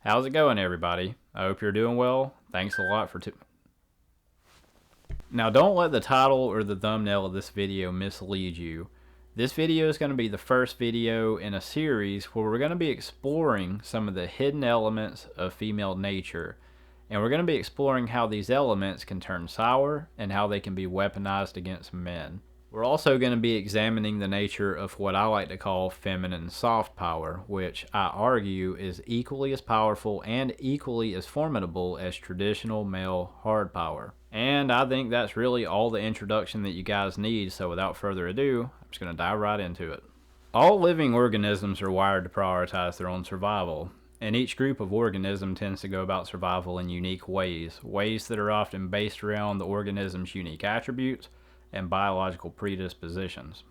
How's it going, everybody? I hope you're doing well. Thanks a lot for Now, don't let the title or the thumbnail of this video mislead you. This video is going to be the first video in a series where we're going to be exploring some of the hidden elements of female nature. And we're going to be exploring how these elements can turn sour and how they can be weaponized against men. We're also going to be examining the nature of what I like to call feminine soft power, which I argue is equally as powerful and equally as formidable as traditional male hard power. And I think that's really all the introduction that you guys need, so without further ado, I'm just going to dive right into it. All living organisms are wired to prioritize their own survival, and each group of organisms tends to go about survival in unique ways that are often based around the organism's unique attributes and biological predispositions.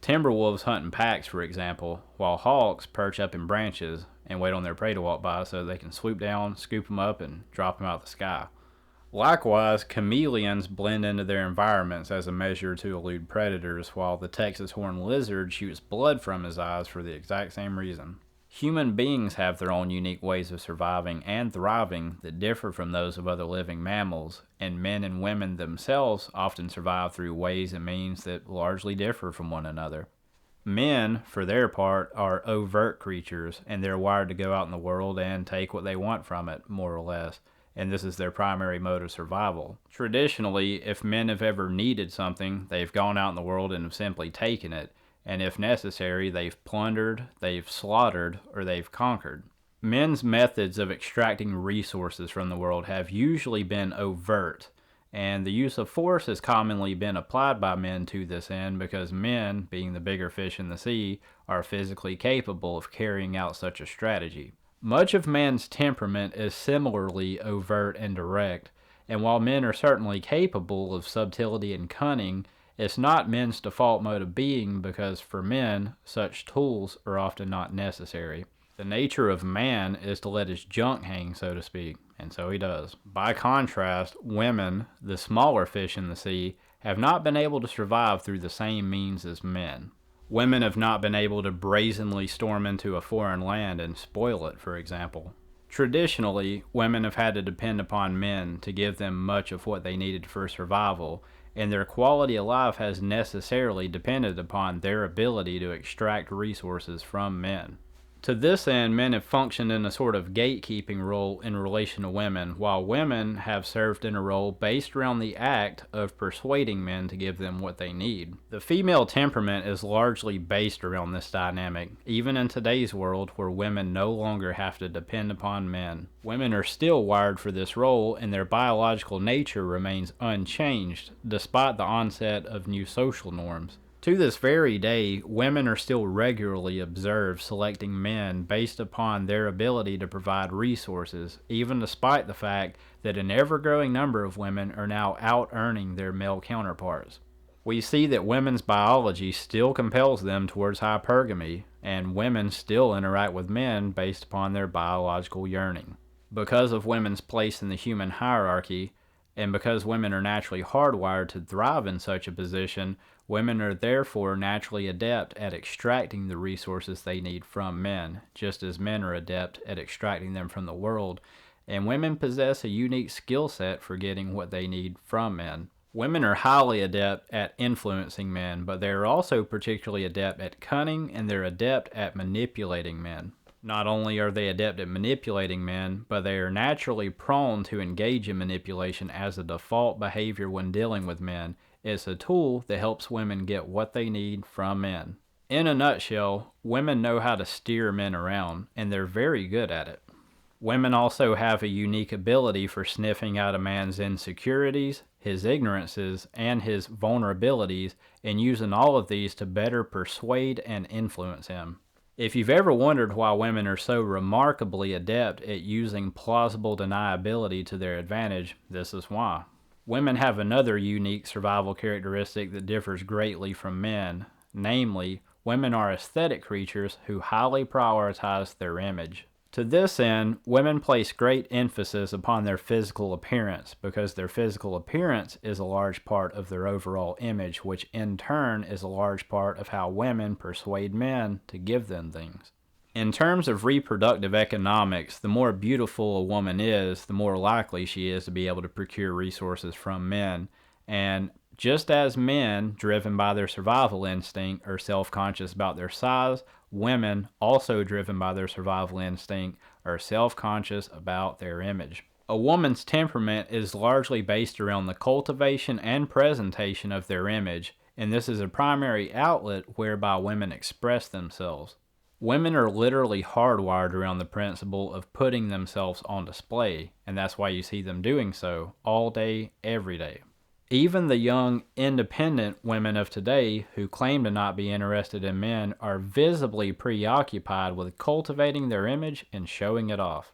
Timberwolves hunt in packs, for example, while hawks perch up in branches and wait on their prey to walk by so they can swoop down, scoop them up, and drop them out of the sky. Likewise, chameleons blend into their environments as a measure to elude predators, while the Texas horned lizard shoots blood from his eyes for the exact same reason. Human beings have their own unique ways of surviving and thriving that differ from those of other living mammals, and men and women themselves often survive through ways and means that largely differ from one another. Men, for their part, are overt creatures, and they're wired to go out in the world and take what they want from it, more or less, and this is their primary mode of survival. Traditionally, if men have ever needed something, they've gone out in the world and have simply taken it, and if necessary, they've plundered, they've slaughtered, or they've conquered. Men's methods of extracting resources from the world have usually been overt, and the use of force has commonly been applied by men to this end because men, being the bigger fish in the sea, are physically capable of carrying out such a strategy. Much of man's temperament is similarly overt and direct, and while men are certainly capable of subtlety and cunning, it's not men's default mode of being because for men, such tools are often not necessary. The nature of man is to let his junk hang, so to speak, and so he does. By contrast, women, the smaller fish in the sea, have not been able to survive through the same means as men. Women have not been able to brazenly storm into a foreign land and spoil it, for example. Traditionally, women have had to depend upon men to give them much of what they needed for survival, and their quality of life has necessarily depended upon their ability to extract resources from men. To this end, men have functioned in a sort of gatekeeping role in relation to women, while women have served in a role based around the act of persuading men to give them what they need. The female temperament is largely based around this dynamic, even in today's world where women no longer have to depend upon men. Women are still wired for this role, and their biological nature remains unchanged, despite the onset of new social norms. To this very day, women are still regularly observed selecting men based upon their ability to provide resources, even despite the fact that an ever-growing number of women are now out-earning their male counterparts. We see that women's biology still compels them towards hypergamy, and women still interact with men based upon their biological yearning. Because of women's place in the human hierarchy, and because women are naturally hardwired to thrive in such a position, women are therefore naturally adept at extracting the resources they need from men, just as men are adept at extracting them from the world, and women possess a unique skill set for getting what they need from men. Women are highly adept at influencing men, but they are also particularly adept at cunning, and they're adept at manipulating men. Not only are they adept at manipulating men, but they are naturally prone to engage in manipulation as a default behavior when dealing with men. It's a tool that helps women get what they need from men. In a nutshell, women know how to steer men around, and they're very good at it. Women also have a unique ability for sniffing out a man's insecurities, his ignorances, and his vulnerabilities, and using all of these to better persuade and influence him. If you've ever wondered why women are so remarkably adept at using plausible deniability to their advantage, this is why. Women have another unique survival characteristic that differs greatly from men. Namely, women are aesthetic creatures who highly prioritize their image. To this end, women place great emphasis upon their physical appearance because their physical appearance is a large part of their overall image, which in turn is a large part of how women persuade men to give them things. In terms of reproductive economics, the more beautiful a woman is, the more likely she is to be able to procure resources from men. And just as men, driven by their survival instinct, are self-conscious about their size, women, also driven by their survival instinct, are self-conscious about their image. A woman's temperament is largely based around the cultivation and presentation of their image, and this is a primary outlet whereby women express themselves. Women are literally hardwired around the principle of putting themselves on display, and that's why you see them doing so all day, every day. Even the young, independent women of today who claim to not be interested in men are visibly preoccupied with cultivating their image and showing it off.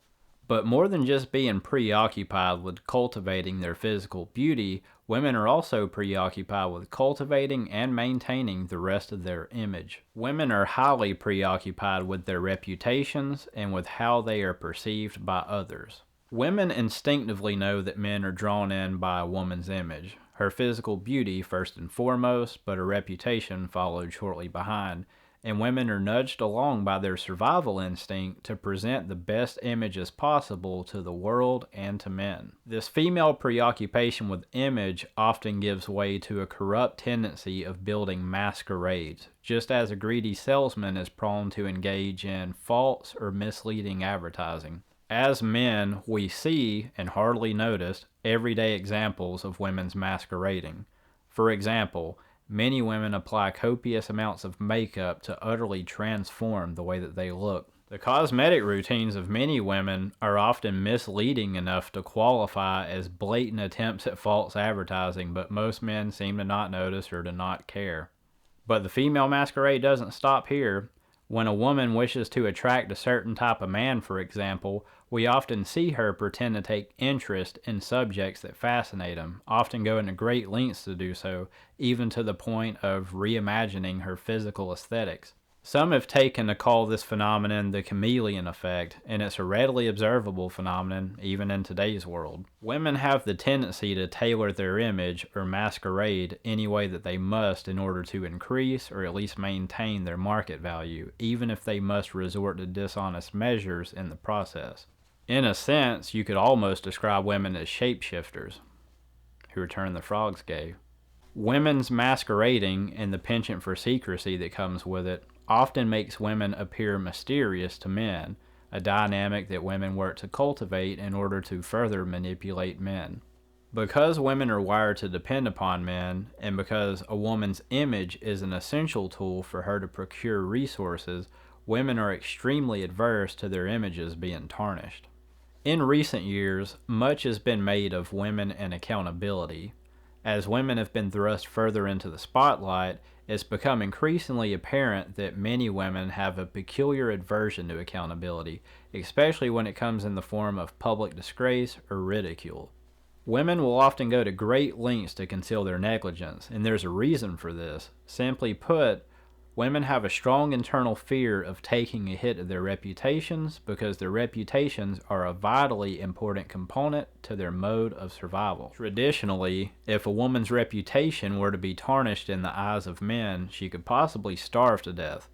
But more than just being preoccupied with cultivating their physical beauty, women are also preoccupied with cultivating and maintaining the rest of their image. Women are highly preoccupied with their reputations and with how they are perceived by others. Women instinctively know that men are drawn in by a woman's image, her physical beauty first and foremost, but her reputation followed shortly behind. And women are nudged along by their survival instinct to present the best images possible to the world and to men. This female preoccupation with image often gives way to a corrupt tendency of building masquerades, just as a greedy salesman is prone to engage in false or misleading advertising. As men, we see, and hardly notice, everyday examples of women's masquerading. For example, many women apply copious amounts of makeup to utterly transform the way that they look. The cosmetic routines of many women are often misleading enough to qualify as blatant attempts at false advertising, but most men seem to not notice or to not care. But the female masquerade doesn't stop here. When a woman wishes to attract a certain type of man, for example, we often see her pretend to take interest in subjects that fascinate him, often going to great lengths to do so, even to the point of reimagining her physical aesthetics. Some have taken to call this phenomenon the chameleon effect, and it's a readily observable phenomenon even in today's world. Women have the tendency to tailor their image or masquerade any way that they must in order to increase or at least maintain their market value, even if they must resort to dishonest measures in the process. In a sense, you could almost describe women as shapeshifters who return the frogs gay. Women's masquerading and the penchant for secrecy that comes with it often makes women appear mysterious to men, a dynamic that women work to cultivate in order to further manipulate men. Because women are wired to depend upon men, and because a woman's image is an essential tool for her to procure resources, women are extremely adverse to their images being tarnished. In recent years, much has been made of women and accountability. As women have been thrust further into the spotlight, it's become increasingly apparent that many women have a peculiar aversion to accountability, especially when it comes in the form of public disgrace or ridicule. Women will often go to great lengths to conceal their negligence, and there's a reason for this. Simply put, women have a strong internal fear of taking a hit to their reputations because their reputations are a vitally important component to their mode of survival. Traditionally, if a woman's reputation were to be tarnished in the eyes of men, she could possibly starve to death.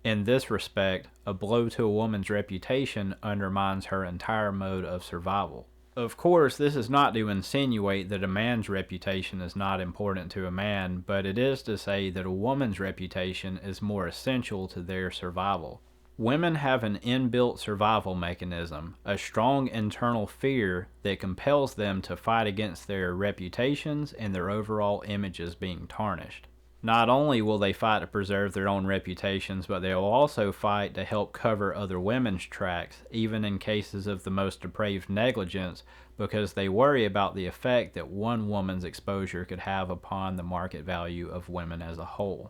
In this respect, a blow to a woman's reputation undermines her entire mode of survival. Of course, this is not to insinuate that a man's reputation is not important to a man, but it is to say that a woman's reputation is more essential to their survival. Women have an inbuilt survival mechanism, a strong internal fear that compels them to fight against their reputations and their overall images being tarnished. Not only will they fight to preserve their own reputations, but they will also fight to help cover other women's tracks, even in cases of the most depraved negligence, because they worry about the effect that one woman's exposure could have upon the market value of women as a whole.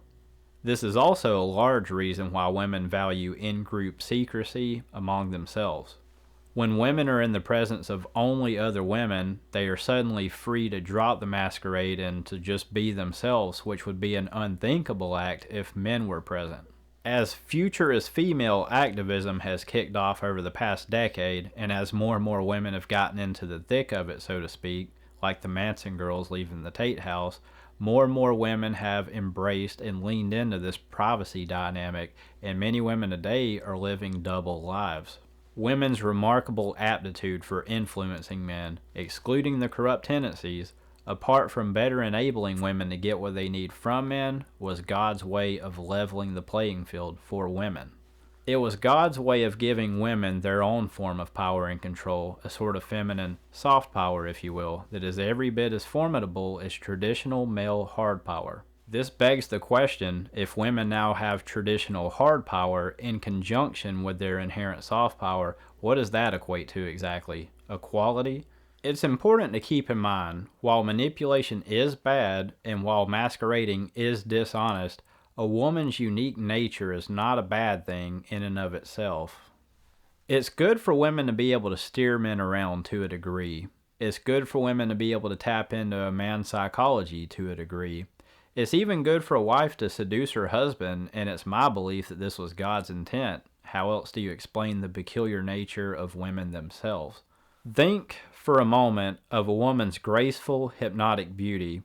This is also a large reason why women value in-group secrecy among themselves. When women are in the presence of only other women, they are suddenly free to drop the masquerade and to just be themselves, which would be an unthinkable act if men were present. As futurist female activism has kicked off over the past decade, and as more and more women have gotten into the thick of it, so to speak, like the Manson girls leaving the Tate House, More and more women have embraced and leaned into this privacy dynamic, and many women today are living double lives. Women's remarkable aptitude for influencing men, excluding the corrupt tendencies, apart from better enabling women to get what they need from men, was God's way of leveling the playing field for women. It was God's way of giving women their own form of power and control, a sort of feminine soft power, if you will, that is every bit as formidable as traditional male hard power. This begs the question, if women now have traditional hard power in conjunction with their inherent soft power, what does that equate to exactly? Equality? It's important to keep in mind, while manipulation is bad and while masquerading is dishonest, a woman's unique nature is not a bad thing in and of itself. It's good for women to be able to steer men around to a degree. It's good for women to be able to tap into a man's psychology to a degree. It's even good for a wife to seduce her husband, and it's my belief that this was God's intent. How else do you explain the peculiar nature of women themselves? Think for a moment of a woman's graceful, hypnotic beauty.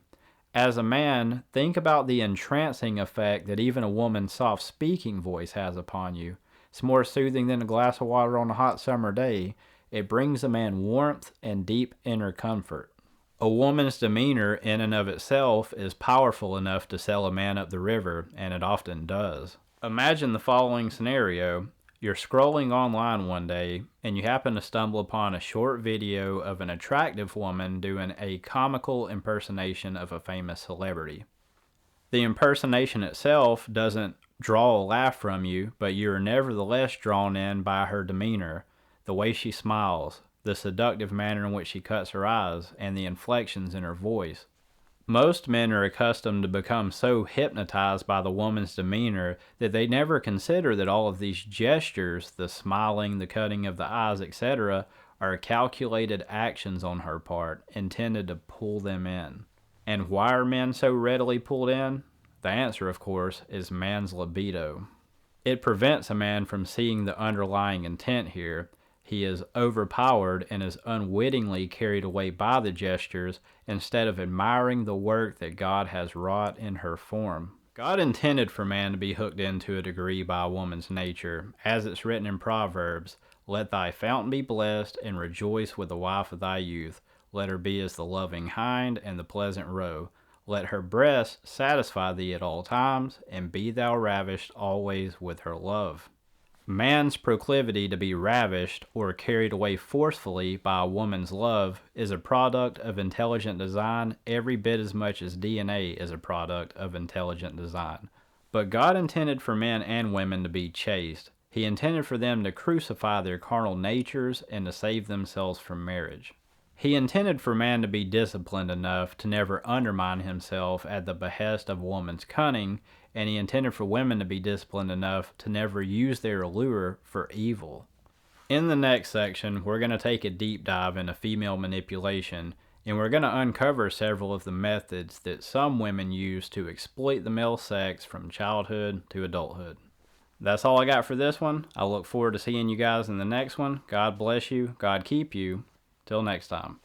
As a man, think about the entrancing effect that even a woman's soft speaking voice has upon you. It's more soothing than a glass of water on a hot summer day. It brings a man warmth and deep inner comfort. A woman's demeanor in and of itself is powerful enough to sell a man up the river, and it often does. Imagine the following scenario. You're scrolling online one day, and you happen to stumble upon a short video of an attractive woman doing a comical impersonation of a famous celebrity. The impersonation itself doesn't draw a laugh from you, but you are nevertheless drawn in by her demeanor, the way she smiles, the seductive manner in which she cuts her eyes, and the inflections in her voice. Most men are accustomed to become so hypnotized by the woman's demeanor that they never consider that all of these gestures, the smiling, the cutting of the eyes, etc., are calculated actions on her part, intended to pull them in. And why are men so readily pulled in? The answer, of course, is man's libido. It prevents a man from seeing the underlying intent here. He is overpowered and is unwittingly carried away by the gestures instead of admiring the work that God has wrought in her form. God intended for man to be hooked in to a degree by a woman's nature. As it's written in Proverbs, "Let thy fountain be blessed, and rejoice with the wife of thy youth. Let her be as the loving hind and the pleasant roe. Let her breast satisfy thee at all times, and be thou ravished always with her love." Man's proclivity to be ravished or carried away forcefully by a woman's love is a product of intelligent design every bit as much as DNA is a product of intelligent design. But God intended for men and women to be chaste. He intended for them to crucify their carnal natures and to save themselves from marriage. He intended for man to be disciplined enough to never undermine himself at the behest of a woman's cunning, and he intended for women to be disciplined enough to never use their allure for evil. In the next section, we're going to take a deep dive into female manipulation, and we're going to uncover several of the methods that some women use to exploit the male sex from childhood to adulthood. That's all I got for this one. I look forward to seeing you guys in the next one. God bless you. God keep you. Till next time.